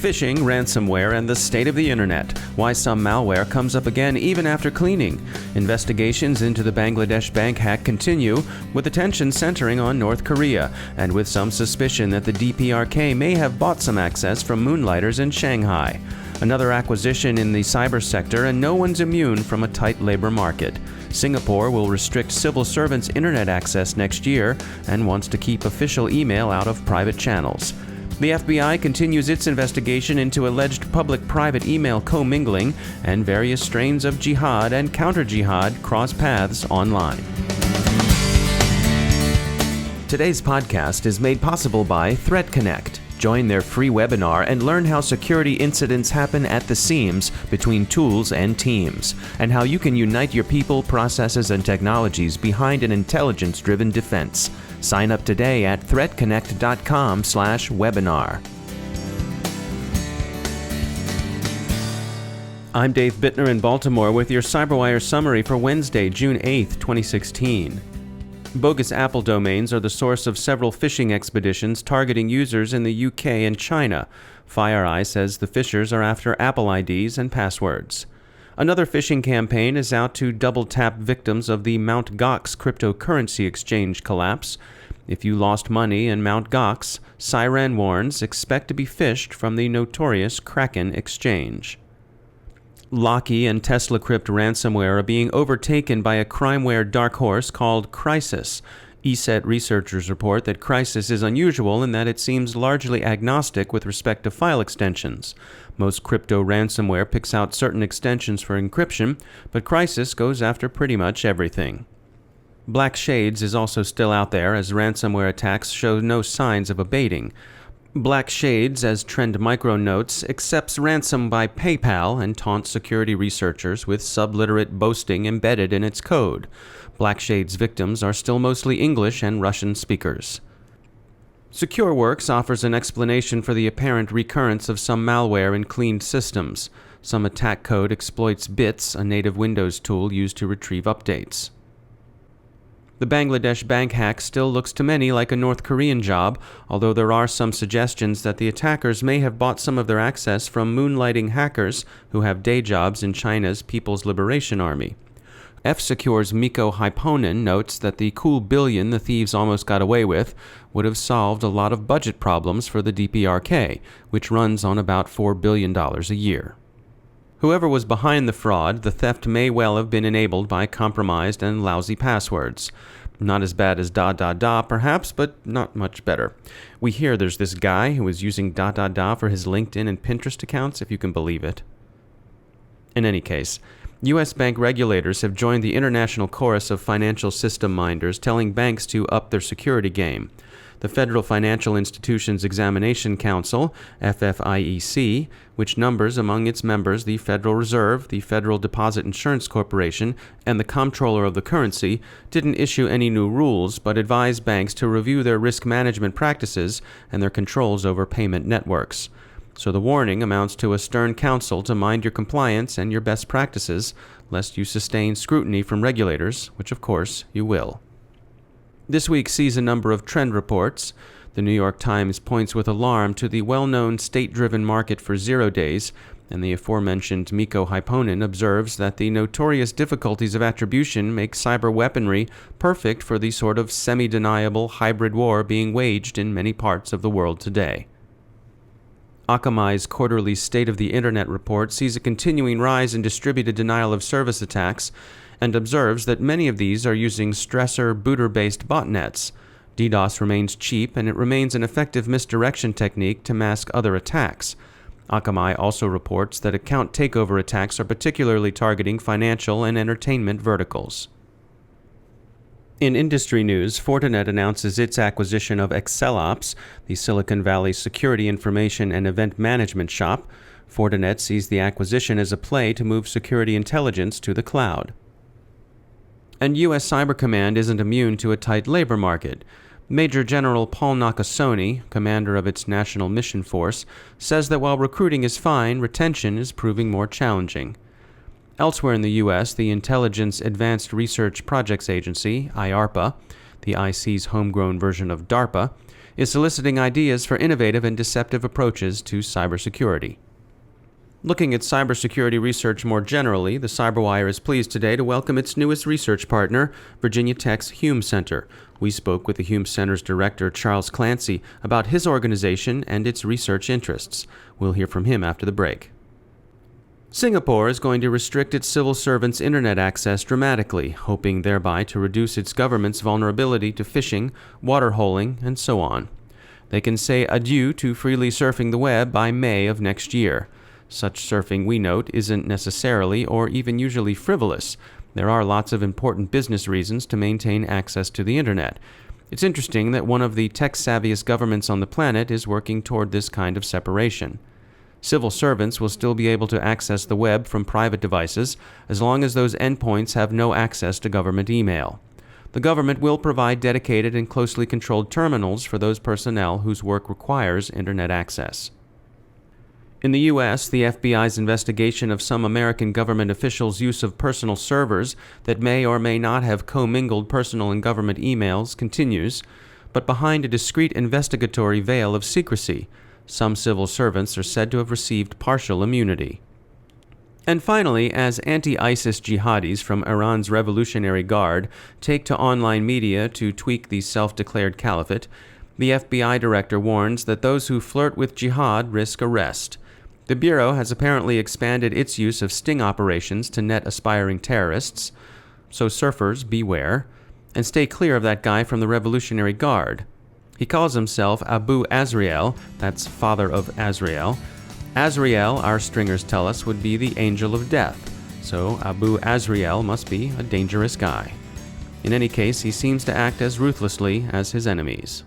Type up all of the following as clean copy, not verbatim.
Phishing, ransomware, and the state of the internet. Why some malware comes up again even after cleaning. Investigations into the Bangladesh bank hack continue, with attention centering on North Korea, and with some suspicion that the DPRK may have bought some access from moonlighters in Shanghai. Another acquisition in the cyber sector, and no one's immune from a tight labor market. Singapore will restrict civil servants' internet access next year and wants to keep official email out of private channels. The FBI continues its investigation into alleged public-private email commingling, and various strains of jihad and counter-jihad cross paths online. Today's podcast is made possible by Threat Connect. Join their free webinar and learn how security incidents happen at the seams between tools and teams, and how you can unite your people, processes, and technologies behind an intelligence-driven defense. Sign up today at threatconnect.com/webinar. I'm Dave Bittner in Baltimore with your CyberWire summary for Wednesday, June 8, 2016. Bogus Apple domains are the source of several phishing expeditions targeting users in the UK and China. FireEye says the phishers are after Apple IDs and passwords. Another phishing campaign is out to double-tap victims of the Mt. Gox cryptocurrency exchange collapse. If you lost money in Mt. Gox, Siren warns expect to be phished from the notorious Kraken exchange. Locky and TeslaCrypt ransomware are being overtaken by a crimeware dark horse called Crisis. ESET researchers report that Crisis is unusual in that it seems largely agnostic with respect to file extensions. Most crypto ransomware picks out certain extensions for encryption, but Crisis goes after pretty much everything. Black Shades is also still out there as ransomware attacks show no signs of abating. Black Shades, as Trend Micro notes, accepts ransom by PayPal and taunts security researchers with subliterate boasting embedded in its code. Black Shades victims are still mostly English and Russian speakers. SecureWorks offers an explanation for the apparent recurrence of some malware in cleaned systems. Some attack code exploits Bits, a native Windows tool used to retrieve updates. The Bangladesh bank hack still looks to many like a North Korean job, although there are some suggestions that the attackers may have bought some of their access from moonlighting hackers who have day jobs in China's People's Liberation Army. F-Secure's Mikko Hyponen notes that the cool billion the thieves almost got away with would have solved a lot of budget problems for the DPRK, which runs on about $4 billion a year. Whoever was behind the fraud, the theft may well have been enabled by compromised and lousy passwords. Not as bad as perhaps, but not much better. We hear there's this guy who is using for his LinkedIn and Pinterest accounts, if you can believe it. In any case, U.S. bank regulators have joined the international chorus of financial system minders telling banks to up their security game. The Federal Financial Institutions Examination Council, FFIEC, which numbers among its members the Federal Reserve, the Federal Deposit Insurance Corporation, and the Comptroller of the Currency, didn't issue any new rules but advised banks to review their risk management practices and their controls over payment networks. So the warning amounts to a stern counsel to mind your compliance and your best practices, lest you sustain scrutiny from regulators, which of course you will. This week sees a number of trend reports. The New York Times points with alarm to the well-known state-driven market for 0 days, and the aforementioned Mikko Hyponen observes that the notorious difficulties of attribution make cyber weaponry perfect for the sort of semi-deniable hybrid war being waged in many parts of the world today. Akamai's quarterly State of the Internet report sees a continuing rise in distributed denial-of-service attacks, and observes that many of these are using stressor booter-based botnets. DDoS remains cheap, and it remains an effective misdirection technique to mask other attacks. Akamai also reports that account takeover attacks are particularly targeting financial and entertainment verticals. In industry news, Fortinet announces its acquisition of Excelops, the Silicon Valley security information and event management shop. Fortinet sees the acquisition as a play to move security intelligence to the cloud. And U.S. Cyber Command isn't immune to a tight labor market. Major General Paul Nakasone, commander of its National Mission Force, says that while recruiting is fine, retention is proving more challenging. Elsewhere in the U.S., the Intelligence Advanced Research Projects Agency, IARPA, the IC's homegrown version of DARPA, is soliciting ideas for innovative and deceptive approaches to cybersecurity. Looking at cybersecurity research more generally, the CyberWire is pleased today to welcome its newest research partner, Virginia Tech's Hume Center. We spoke with the Hume Center's director, Charles Clancy, about his organization and its research interests. We'll hear from him after the break. Singapore is going to restrict its civil servants' internet access dramatically, hoping thereby to reduce its government's vulnerability to phishing, waterholing, and so on. They can say adieu to freely surfing the web by May of next year. Such surfing, we note, isn't necessarily or even usually frivolous. There are lots of important business reasons to maintain access to the internet. It's interesting that one of the tech-savviest governments on the planet is working toward this kind of separation. Civil servants will still be able to access the web from private devices as long as those endpoints have no access to government email. The government will provide dedicated and closely controlled terminals for those personnel whose work requires internet access. In the U.S., the FBI's investigation of some American government officials' use of personal servers that may or may not have commingled personal and government emails continues, but behind a discreet investigatory veil of secrecy. Some civil servants are said to have received partial immunity. And finally, as anti-ISIS jihadis from Iran's Revolutionary Guard take to online media to tweak the self-declared caliphate, the FBI director warns that those who flirt with jihad risk arrest. The Bureau has apparently expanded its use of sting operations to net aspiring terrorists, so surfers beware, and stay clear of that guy from the Revolutionary Guard. He calls himself Abu Azrael, that's father of Azrael. Azrael, our stringers tell us, would be the angel of death, so Abu Azrael must be a dangerous guy. In any case, he seems to act as ruthlessly as his enemies.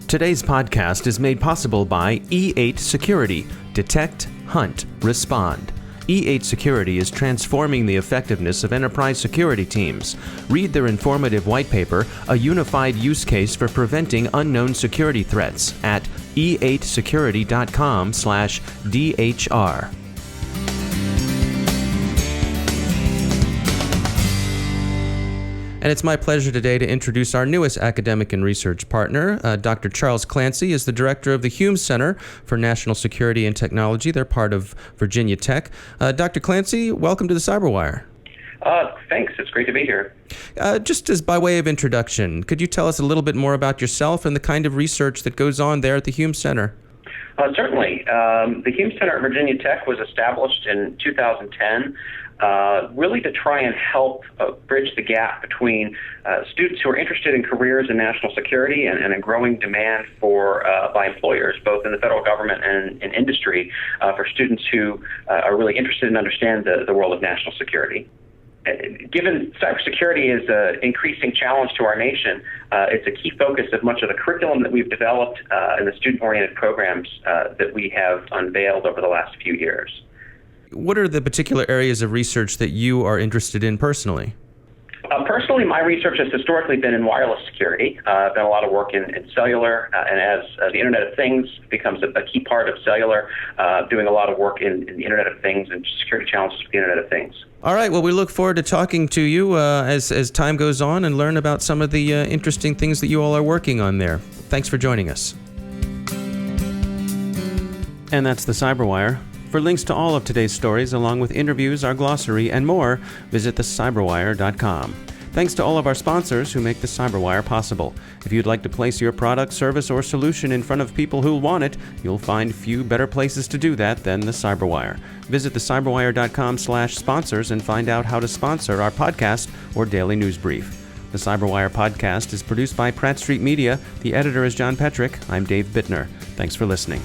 Today's podcast is made possible by E8 Security. Detect, hunt, respond. E8 Security is transforming the effectiveness of enterprise security teams. Read their informative white paper, A Unified Use Case for Preventing Unknown Security Threats, at e8security.com/DHR. And it's my pleasure today to introduce our newest academic and research partner. Dr. Charles Clancy is the director of the Hume Center for National Security and Technology. They're part of Virginia Tech. Dr. Clancy, welcome to the CyberWire. Thanks. It's great to be here. Just as by way of introduction, could you tell us a little bit more about yourself and the kind of research that goes on there at the Hume Center? Certainly. The Hume Center at Virginia Tech was established in 2010. Really to try and help bridge the gap between students who are interested in careers in national security and a growing demand for by employers, both in the federal government and in industry, for students who are really interested and understand the world of national security. Given cybersecurity is an increasing challenge to our nation, it's a key focus of much of the curriculum that we've developed in the student-oriented programs that we have unveiled over the last few years. What are the particular areas of research that you are interested in personally? Personally, my research has historically been in wireless security. I've done a lot of work in cellular, and as the Internet of Things becomes a key part of cellular, doing a lot of work in the Internet of Things and security challenges with the Internet of Things. All right, well, we look forward to talking to you as time goes on and learn about some of the interesting things that you all are working on there. Thanks for joining us. And that's the CyberWire. For links to all of today's stories, along with interviews, our glossary, and more, visit thecyberwire.com. Thanks to all of our sponsors who make the CyberWire possible. If you'd like to place your product, service, or solution in front of people who'll want it, you'll find few better places to do that than the CyberWire. Visit thecyberwire.com/sponsors and find out how to sponsor our podcast or daily news brief. The CyberWire podcast is produced by Pratt Street Media. The editor is John Petrick. I'm Dave Bittner. Thanks for listening.